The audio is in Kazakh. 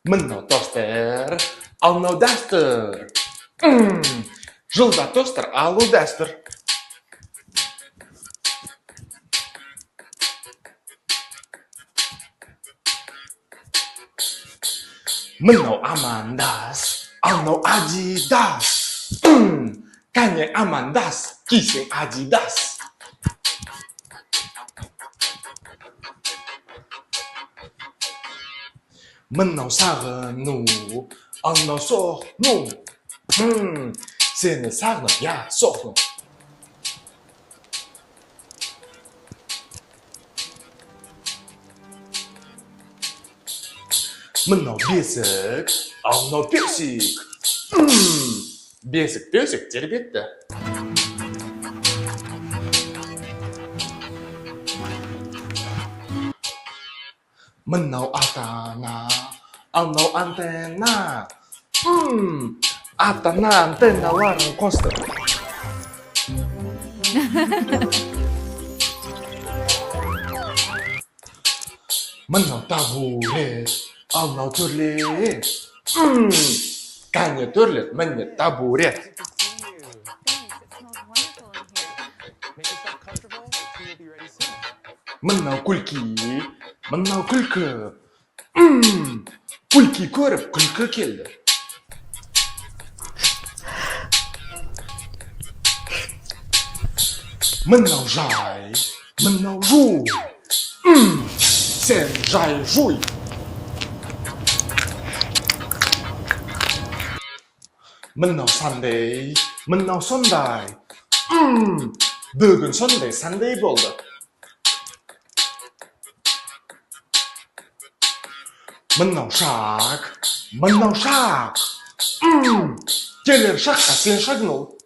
منه тостер, ално дастер. Жылда тостер, алу дастер. منه амандас, ално адидас. Кане амандас, кисе адидас. منه сағыну, ално соқну. Сені сағынып, я соқну. منه бесік, ално персик. Бесік, төсік, тербетті. منه атана, ално антенна. Атана антенналарын қосты. منه табурет, ално төрлет. Кәне төрлет, міне табурет. منه күлкі, منه күлкі. Күлкі көріп, күлкі келді. منه жай, منه жуй. Сен жай жуй. منه сандай, منه сондай. Бүгін сондай, сандай болды. منه шақ, منه шақ. Келер шаққа сен шағнул.